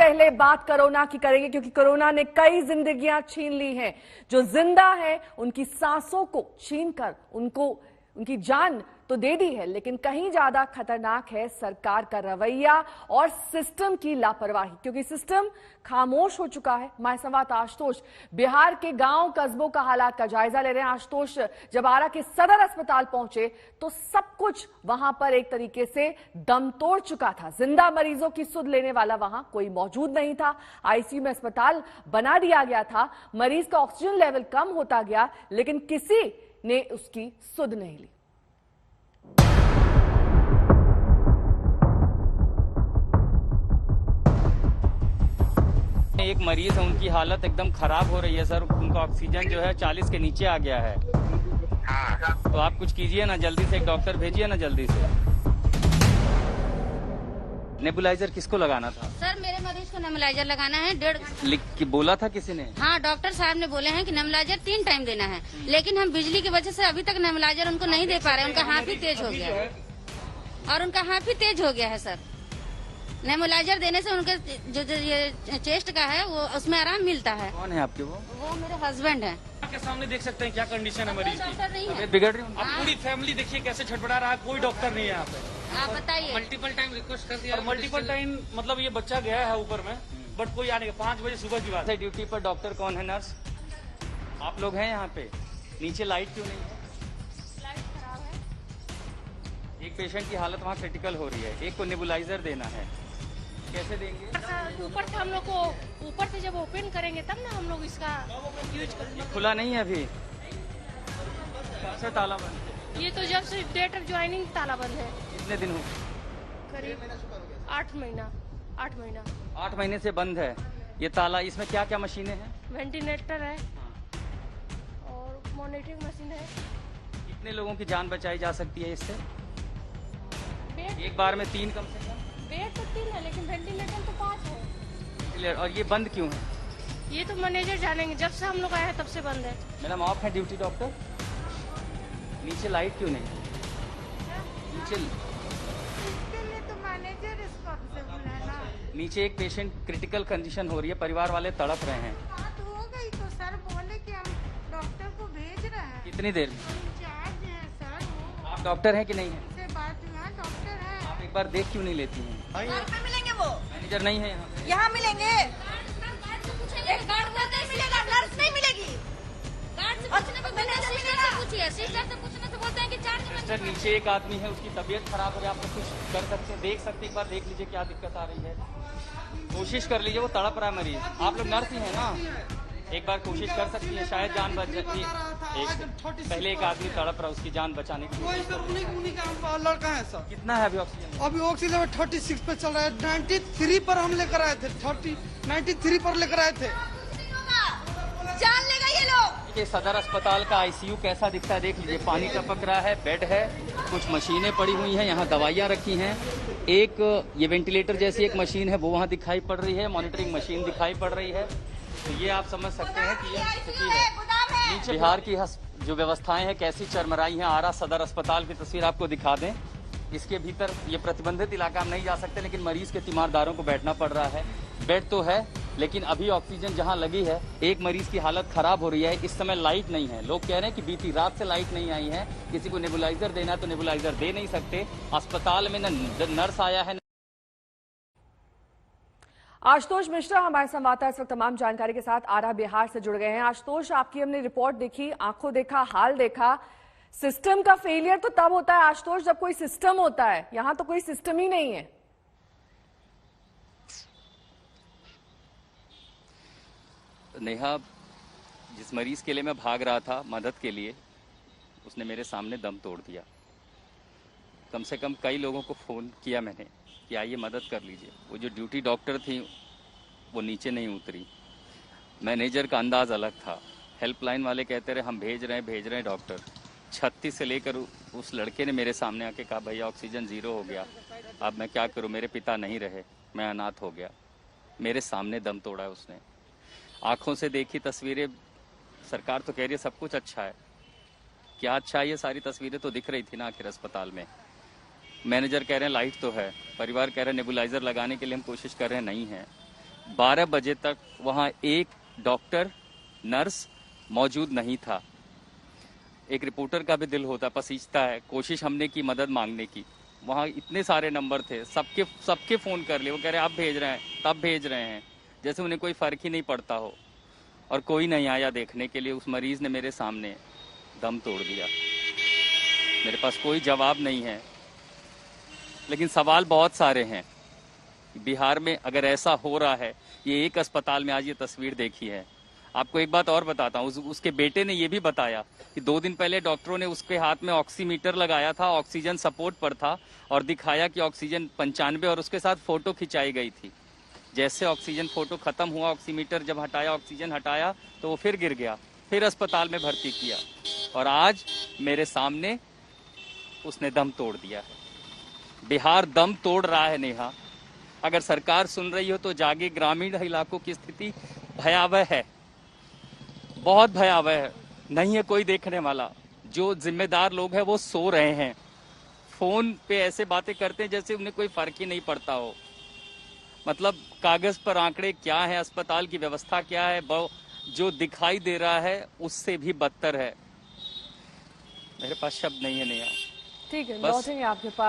पहले बात कोरोना की करेंगे, क्योंकि कोरोना ने कई जिंदगियां छीन ली हैं। जो जिंदा है उनकी सांसों को छीनकर उनकी जान तो दे दी है, लेकिन कहीं ज्यादा खतरनाक है सरकार का रवैया और सिस्टम की लापरवाही, क्योंकि सिस्टम खामोश हो चुका है। हमारे संवाददाता आशुतोष बिहार के गांव कस्बों का हालात का जायजा ले रहे हैं। आशुतोष, जब आरा के सदर अस्पताल पहुंचे तो सब कुछ वहां पर एक तरीके से दम तोड़ चुका था। जिंदा मरीजों की सुध लेने वाला वहां कोई मौजूद नहीं था। आईसीयू में अस्पताल बना दिया गया था, मरीज का ऑक्सीजन लेवल कम होता गया, लेकिन किसी ने उसकी सुध नहीं ली। एक मरीज है, उनकी हालत एकदम खराब हो रही है सर। उनका ऑक्सीजन जो है 40 के नीचे आ गया है। तो आप कुछ कीजिए ना, जल्दी से एक डॉक्टर भेजिए ना जल्दी से। नेबुलाइजर किसको लगाना था सर? मेरे मरीज को नेबुलाइजर लगाना है। लिख के बोला था किसी ने? हाँ, डॉक्टर साहब ने बोले हैं कि नेबुलाइजर 3 टाइम देना है, लेकिन हम बिजली की वजह से अभी तक नेबुलाइजर उनको नहीं दे पा रहे हैं। उनका हाथ भी तेज हो गया है और उनका हाथ भी तेज हो गया है सर। नेबुलाइजर देने से उनके जो ये चेस्ट का है वो उसमें आराम मिलता है। कौन है आपके? वो मेरे हस्बैंड है। आपके सामने देख सकते हैं क्या कंडीशन है मरीज की। डॉक्टर नहीं है। बिगड़ रही हूँ। अब पूरी फैमिली देखिए कैसे छटपटा रहा है, कोई डॉक्टर नहीं है यहाँ पे। आप बताइए। मल्टीपल टाइम रिक्वेस्ट कर दिया और मल्टीपल टाइम मतलब ये बच्चा गया है ऊपर में, बट कोई आने 5 बजे सुबह की बात है। ड्यूटी पर डॉक्टर कौन है? नर्स आप लोग हैं यहाँ पे? नीचे लाइट क्यों नहीं है? लाइट खराब है। एक पेशेंट की हालत वहाँ क्रिटिकल हो रही है, एक को नेबुलाइजर देना है, कैसे देंगे? ऊपर से हम लोग को ऊपर से जब ओपन करेंगे तब ना हम लोग इसका यूज करेंगे। खुला नहीं है अभी, कैसे ताला बंद? ये तो जब से डेट ऑफ ज्वाइनिंग ताला बंद है। कितने दिन हो? करीब 8 महीना। 8 महीने से बंद है ये ताला। इसमें क्या क्या मशीनें हैं? वेंटिलेटर है और मॉनिटरिंग मशीन है। कितने लोगों की जान बचाई जा सकती है इससे? बेड एक बार में 3 कम से कम? बेड तो 3 है, लेकिन वेंटिलेटर तो 5 है। और ये बंद क्यों है? ये तो मैनेजर जानेंगे, जब से हम लोग आए हैं तब से बंद है। मैडम ऑफ है ड्यूटी डॉक्टर? नीचे लाइट क्यों नहीं? नीचे इसके लिए तो मैनेजर रिस्पॉन्सिबल है ना। नीचे एक पेशेंट क्रिटिकल कंडीशन हो रही है, परिवार वाले तड़प रहे हैं। बात हो गई तो सर बोले कि हम डॉक्टर को भेज रहे हैं। कितनी देर में? इंचार्ज है सर, वो आप डॉक्टर हैं कि नहीं है? से बात हुआ, डॉक्टर है। आप एक बार देख क्यों नहीं लेती हैं? घर पे मिलेंगे वो, मैनेजर नहीं है यहाँ पे? यहाँ मिलेंगे। एक गार्ड को नहीं मिलेगा, नर्स नहीं मिलेगी। गार्ड से पूछने पे मैनेजर से पूछिए, सिस्टर से पूछने से बोलते हैं कि चार्ज में। सिस्टर नीचे एक आदमी है, उसकी तबीयत खराब हो गई, आप लोग कुछ कर सकते हैं, देख सकते हैं, एक बार देख लीजिए क्या दिक्कत आ रही है, कोशिश कर लीजिए। वो तड़प रहा है मरीज, आप लोग नर्स ही है ना, एक बार कोशिश कर सकती है, शायद जान बच जाती है। पहले एक आदमी तड़प रहा, उसकी जान बचाने की उन्हीं का लड़का है सर। कितना है अभी ऑक्सीजन? अभी ऑक्सीजन लेवल 36 पे चल रहा है। 93 पर हम लेकर आए थे, 93 पर लेकर आए थे। जान लेगा ये लोग। ये सदर अस्पताल का आईसीयू कैसा दिखता है देख लीजिए। पानी टपक रहा है, बेड है, कुछ मशीनें पड़ी हुई हैं, यहाँ दवाइयाँ रखी हैं। एक ये वेंटिलेटर जैसी एक मशीन है वो वहाँ दिखाई पड़ रही है, मॉनिटरिंग मशीन दिखाई पड़ रही है। तो ये आप समझ सकते हैं कि ये स्थिति है। नीचे बिहार की जो व्यवस्थाएं हैं कैसी चरमराई हैं। आरा सदर अस्पताल की तस्वीर आपको दिखा दें। इसके भीतर ये प्रतिबंधित इलाका हम नहीं जा सकते, लेकिन मरीज के तीमारदारों को बैठना पड़ रहा है। बेड तो है, लेकिन अभी ऑक्सीजन जहां लगी है, एक मरीज की हालत खराब हो रही है। इस समय लाइट नहीं है, लोग कह रहे हैं कि बीती रात से लाइट नहीं आई है। किसी को नेबुलाइजर देना है तो नेबुलाइजर दे नहीं सकते। अस्पताल में न नर्स आया है। आशुतोष मिश्रा हमारे संवाददाता इस वक्त तमाम जानकारी के साथ आरा बिहार से जुड़ गए हैं। आशुतोष, आपकी हमने रिपोर्ट देखी, आंखों देखा, हाल देखा। सिस्टम का फेलियर तो तब होता है आशुतोष जब कोई सिस्टम होता है, यहां तो कोई सिस्टम ही नहीं है। नेहा, जिस मरीज के लिए मैं भाग रहा था मदद के लिए, उसने मेरे सामने दम तोड़ दिया। कम से कम कई लोगों को फ़ोन किया मैंने कि आइए मदद कर लीजिए। वो जो ड्यूटी डॉक्टर थी वो नीचे नहीं उतरी। मैनेजर का अंदाज़ अलग था। हेल्पलाइन वाले कहते रहे हम भेज रहे हैं डॉक्टर। 36 से लेकर उस लड़के ने मेरे सामने आके कहा भैया ऑक्सीजन 0 हो गया, अब मैं क्या करूं, मेरे पिता नहीं रहे, मैं अनाथ हो गया। मेरे सामने दम तोड़ा है उसने। आंखों से देखी तस्वीरें, सरकार तो कह रही है सब कुछ अच्छा है, क्या अच्छा है? ये सारी तस्वीरें तो दिख रही थी ना आखिर अस्पताल में। मैनेजर कह रहे हैं लाइट तो है, परिवार कह रहे हैं नेबुलाइजर लगाने के लिए हम कोशिश कर रहे हैं, नहीं है। 12 बजे तक वहां एक डॉक्टर नर्स मौजूद नहीं था। एक रिपोर्टर का भी दिल होता, पसीजता है। कोशिश हमने की मदद मांगने की, वहां इतने सारे नंबर थे, सबके फोन कर लिए। वो कह रहे आप भेज रहे हैं, तब भेज रहे हैं, जैसे उन्हें कोई फर्क ही नहीं पड़ता हो। और कोई नहीं आया देखने के लिए। उस मरीज ने मेरे सामने दम तोड़ दिया। मेरे पास कोई जवाब नहीं है, लेकिन सवाल बहुत सारे हैं। बिहार में अगर ऐसा हो रहा है, ये एक अस्पताल में आज ये तस्वीर देखी है। आपको एक बात और बताता हूँ, उसके बेटे ने ये भी बताया कि 2 दिन पहले डॉक्टरों ने उसके हाथ में ऑक्सीमीटर लगाया था, ऑक्सीजन सपोर्ट पर था, और दिखाया कि ऑक्सीजन 95, और उसके साथ फोटो खिंचाई गई थी। जैसे ऑक्सीजन फोटो खत्म हुआ, ऑक्सीमीटर जब हटाया, ऑक्सीजन हटाया, तो वो फिर गिर गया, फिर अस्पताल में भर्ती किया, और आज मेरे सामने उसने दम तोड़ दिया है। बिहार दम तोड़ रहा है नेहा। अगर सरकार सुन रही हो तो जागे। ग्रामीण इलाकों की स्थिति भयावह है, बहुत भयावह है। नहीं है कोई देखने वाला। जो जिम्मेदार लोग हैं वो सो रहे हैं, फोन पे ऐसे बातें करते हैं जैसे उन्हें कोई फर्क ही नहीं पड़ता हो। मतलब कागज पर आंकड़े क्या है, अस्पताल की व्यवस्था क्या है, जो दिखाई दे रहा है उससे भी बदतर है। मेरे पास शब्द नहीं है नेहा। ठीक है, बस। लौटेंगे आपके पास।